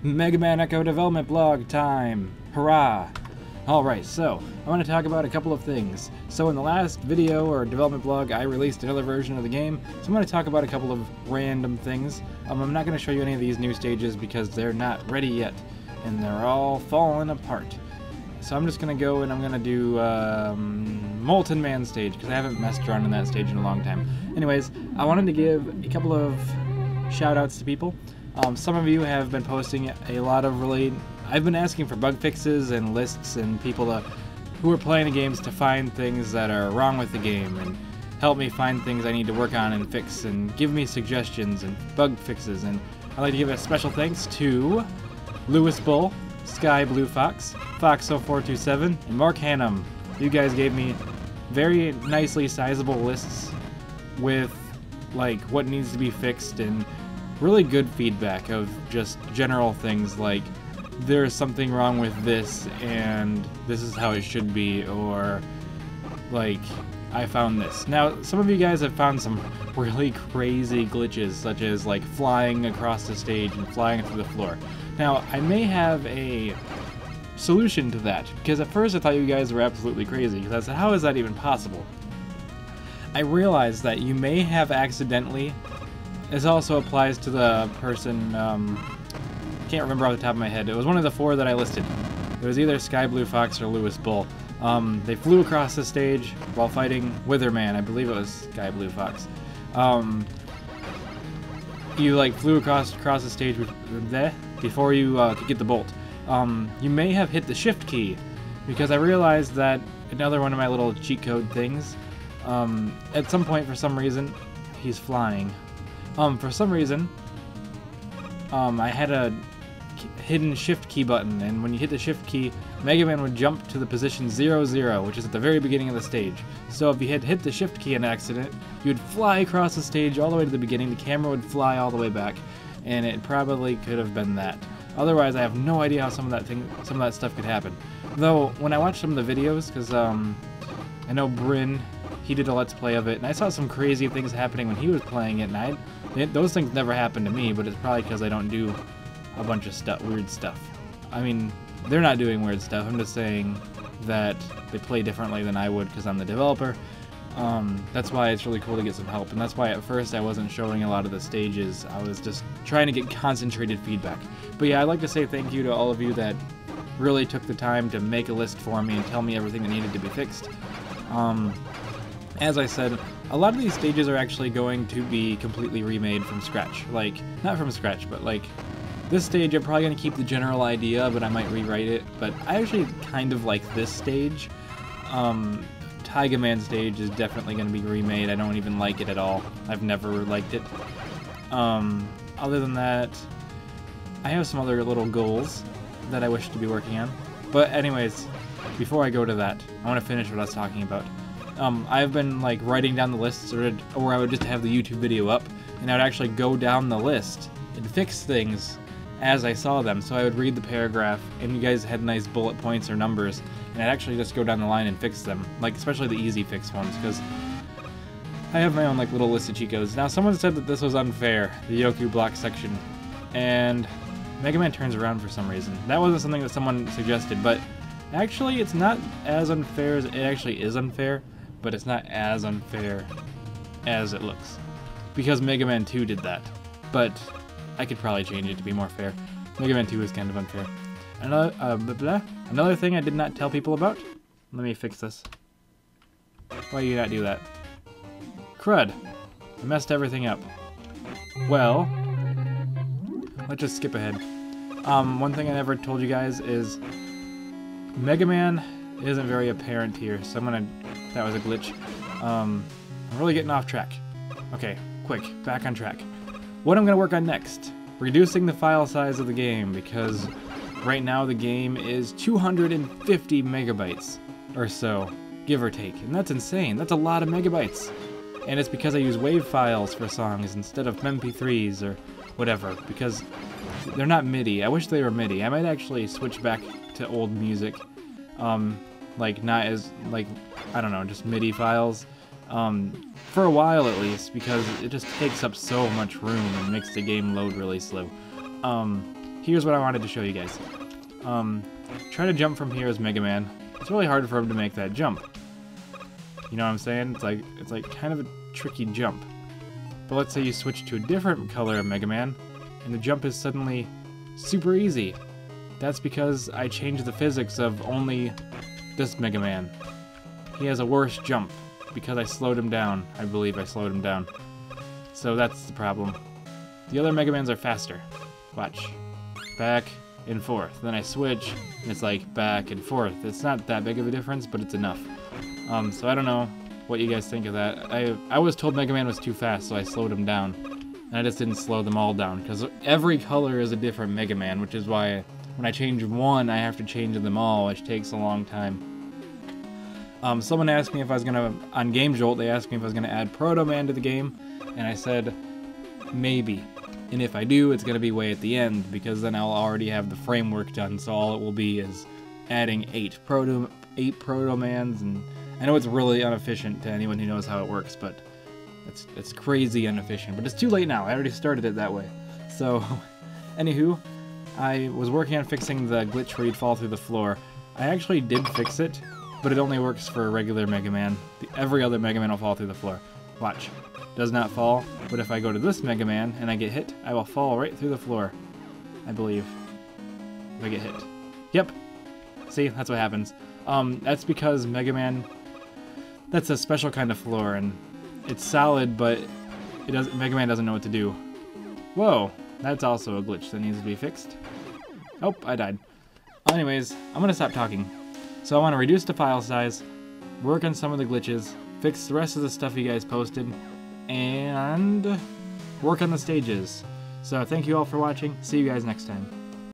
Megaman Echo Development Blog time! Hurrah! Alright, so, I want to talk about a couple of things. So in the last video or development blog, I released another version of the game, so I'm going to talk about a couple of random things. I'm not going to show you any of these new stages because they're not ready yet, and they're all falling apart. So I'm just going to go and I'm going to do Molten Man stage, because I haven't messed around in that stage in a long time. Anyways, I wanted to give a couple of shout-outs to people. Some of you have been posting a lot of I've been asking for bug fixes and lists and people who are playing the games to find things that are wrong with the game and help me find things I need to work on and fix and give me suggestions and bug fixes. And I'd like to give a special thanks to Lewis Bull, Sky Blue Fox, Fox0427, and Mark Hannum. You guys gave me very nicely sizable lists with like what needs to be fixed and really good feedback of just general things like there's something wrong with this and this is how it should be, or like I found this. Now some of you guys have found some really crazy glitches, such as like flying across the stage and flying through the floor. Now I may have a solution to that, because at first I thought you guys were absolutely crazy, because I said, how is that even possible? I realized that you may have accidentally. This also applies to the person, can't remember off the top of my head. It was one of the four that I listed. It was either Sky Blue Fox or Lewis Bull. They flew across the stage while fighting Witherman. I believe it was Sky Blue Fox. You like flew across the stage before you could get the bolt. You may have hit the shift key, because I realized that another one of my little cheat code things, at some point for some reason, he's flying. For some reason, I had a hidden shift key button, and when you hit the shift key, Megaman would jump to the position 00, which is at the very beginning of the stage. So if you had hit the shift key in accident, you'd fly across the stage all the way to the beginning, the camera would fly all the way back, and it probably could have been that. Otherwise, I have no idea how some of that stuff could happen. Though, when I watched some of the videos, because I know Bryn, he did a Let's Play of it, and I saw some crazy things happening when he was playing it, and those things never happened to me, but it's probably because I don't do a bunch of weird stuff. I mean, they're not doing weird stuff, I'm just saying that they play differently than I would because I'm the developer. That's why it's really cool to get some help, and that's why at first I wasn't showing a lot of the stages. I was just trying to get concentrated feedback. But yeah, I'd like to say thank you to all of you that really took the time to make a list for me and tell me everything that needed to be fixed. As I said, a lot of these stages are actually going to be completely remade from scratch. Like, not from scratch, but like, this stage I'm probably going to keep the general idea, but I might rewrite it. But I actually kind of like this stage. Taiga Man stage is definitely going to be remade. I don't even like it at all. I've never liked it. Other than that, I have some other little goals that I wish to be working on. But anyways, before I go to that, I want to finish what I was talking about. I've been like writing down the lists, or I would just have the YouTube video up, and I would actually go down the list and fix things as I saw them. So I would read the paragraph, and you guys had nice bullet points or numbers, and I'd actually just go down the line and fix them, like especially the easy fix ones, because I have my own like little list of cheat codes. Now someone said that this was unfair, the Yoku block section, and Megaman turns around for some reason. That wasn't something that someone suggested, but actually it's not as unfair as it actually is unfair. But it's not as unfair as it looks, because Mega Man 2 did that. But I could probably change it to be more fair. Mega Man 2 is kind of unfair. Another thing I did not tell people about. Let me fix this. Why do you not do that? Crud. I messed everything up. Well, let's just skip ahead. One thing I never told you guys is Mega Man isn't very apparent here, so that was a glitch. I'm really getting off track. Okay, quick, back on track. What I'm gonna work on next, reducing the file size of the game, because right now the game is 250 megabytes or so, give or take, and that's insane. That's a lot of megabytes. And it's because I use WAV files for songs instead of MP3s or whatever, because they're not MIDI. I wish they were MIDI. I might actually switch back to old music. Like not as, like, I don't know, just MIDI files, for a while at least, because it just takes up so much room and makes the game load really slow. here's what I wanted to show you guys. Try to jump from here as Mega Man. It's really hard for him to make that jump. You know what I'm saying? It's like kind of a tricky jump. But let's say you switch to a different color of Mega Man, and the jump is suddenly super easy. That's because I changed the physics of only this Mega Man. He has a worse jump because I slowed him down. I believe I slowed him down. So that's the problem. The other Mega Mans are faster. Watch. Back and forth. Then I switch, and it's like back and forth. It's not that big of a difference, but it's enough. So I don't know what you guys think of that. I was told Mega Man was too fast, so I slowed him down. And I just didn't slow them all down, because every color is a different Mega Man, which is why when I change one, I have to change them all, which takes a long time. Someone asked me if I was gonna, on Game Jolt, they asked me if I was gonna add Proto Man to the game, and I said, maybe. And if I do, it's gonna be way at the end, because then I'll already have the framework done, so all it will be is adding 8 Proto Mans, and I know it's really inefficient to anyone who knows how it works, but it's crazy inefficient. But it's too late now, I already started it that way. So, anywho, I was working on fixing the glitch where you'd fall through the floor. I actually did fix it, but it only works for a regular Mega Man. Every other Mega Man will fall through the floor. Watch. Does not fall, but if I go to this Mega Man and I get hit, I will fall right through the floor. I believe. If I get hit. Yep. See, that's what happens. That's because Mega Man, that's a special kind of floor, and it's solid, but Mega Man doesn't know what to do. Whoa, that's also a glitch that needs to be fixed. Oh, I died. Anyways, I'm gonna stop talking. So I want to reduce the file size, work on some of the glitches, fix the rest of the stuff you guys posted, and work on the stages. So thank you all for watching. See you guys next time.